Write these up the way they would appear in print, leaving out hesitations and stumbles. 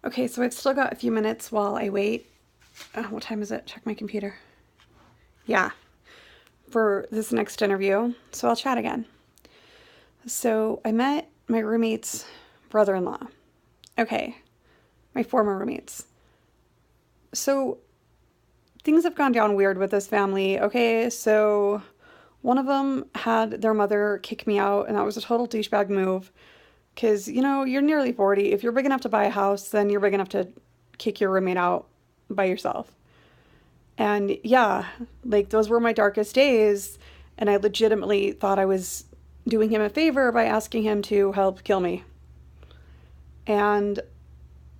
Okay, so I've still got a few minutes while I wait. What time is it? Check my computer. Yeah, for this next interview. So I'll chat again. So I met my roommate's brother-in-law. Okay, my former roommates. So things have gone down weird with this family. Okay, so one of them had their mother kick me out, and that was a total douchebag move. Because, you're nearly 40. If you're big enough to buy a house, then you're big enough to kick your roommate out by yourself. And yeah, like those were my darkest days. And I legitimately thought I was doing him a favor by asking him to help kill me. And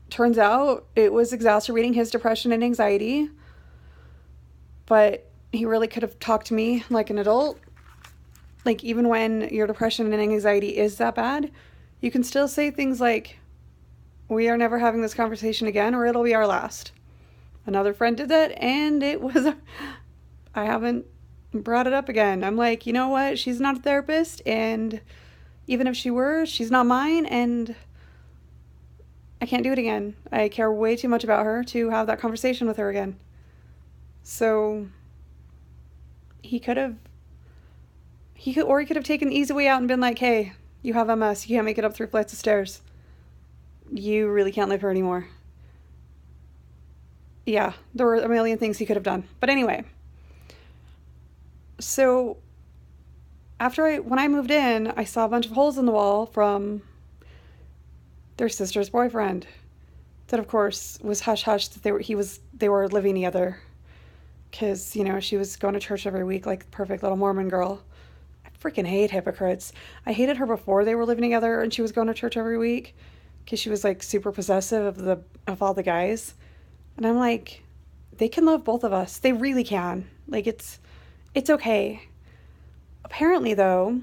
turns out it was exacerbating his depression and anxiety. But he really could have talked to me like an adult. Like, even when your depression and anxiety is that bad, you can still say things like, "We are never having this conversation again, or it'll be our last." Another friend did that, and I haven't brought it up again. I'm like, you know what? She's not a therapist, and even if she were, she's not mine, and I can't do it again. I care way too much about her to have that conversation with her again. So he could have taken the easy way out and been like, "Hey, you have MS. You can't make it up 3 flights of stairs. You really can't live here anymore." Yeah, there were a million things he could have done. But anyway, so when I moved in, I saw a bunch of holes in the wall from their sister's boyfriend. That, of course, was hush hush that they were living together. Because, she was going to church every week like the perfect little Mormon girl. I freaking hate hypocrites. I hated her before they were living together and she was going to church every week. Because she was like super possessive of all the guys. And I'm like, they can love both of us. They really can. Like, it's okay. Apparently, though,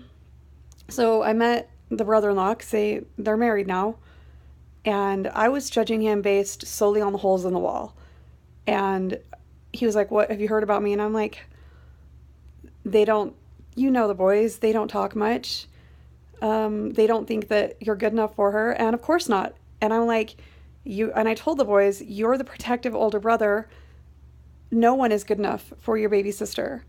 so I met the brother-in-law because they're married now. And I was judging him based solely on the holes in the wall. And he was like, "What have you heard about me?" And I'm like, they don't, the boys, they don't talk much. They don't think that you're good enough for her. And of course not. And I'm like, and I told the boys, "You're the protective older brother. No one is good enough for your baby sister.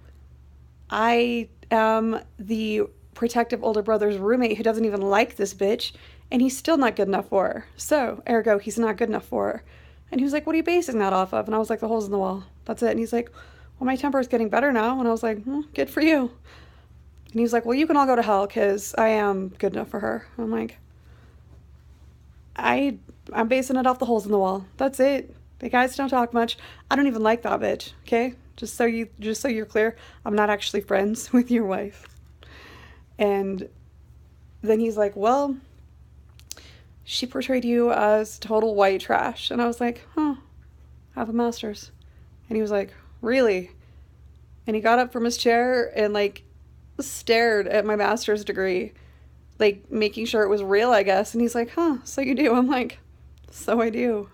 I am the protective older brother's roommate who doesn't even like this bitch, and he's still not good enough for her. So, ergo, he's not good enough for her." And he was like, "What are you basing that off of?" And I was like, "The holes in the wall. That's it." And he's like, "Well, my temper is getting better now." And I was like, "Good for you." And he was like, "Well, you can all go to hell because I am good enough for her." I'm like, I'm basing it off the holes in the wall. That's it. The guys don't talk much. I don't even like that bitch. Okay, just so you're clear, I'm not actually friends with your wife. And then he's like, "Well, she portrayed you as total white trash." And I was like, "Huh, I have a master's." And he was like, "Really?" And he got up from his chair and like stared at my master's degree, like making sure it was real, I guess. And he's like, "Huh, so you do?" I'm like, "So I do."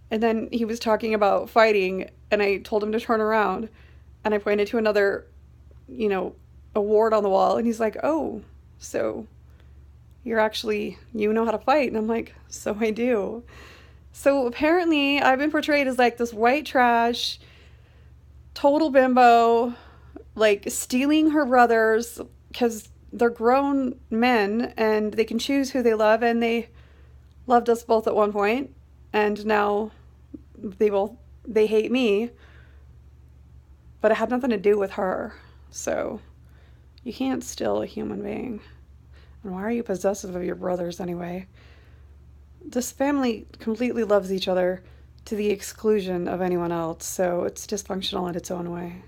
And then he was talking about fighting, and I told him to turn around, and I pointed to another, award on the wall, and he's like, "Oh, so you know how to fight." And I'm like, "So I do." So apparently I've been portrayed as like this white trash, total bimbo, like stealing her brothers because they're grown men and they can choose who they love, and they loved us both at one point, and now they hate me, but it had nothing to do with her. So you can't steal a human being. And why are you possessive of your brothers anyway? This family completely loves each other to the exclusion of anyone else, so it's dysfunctional in its own way.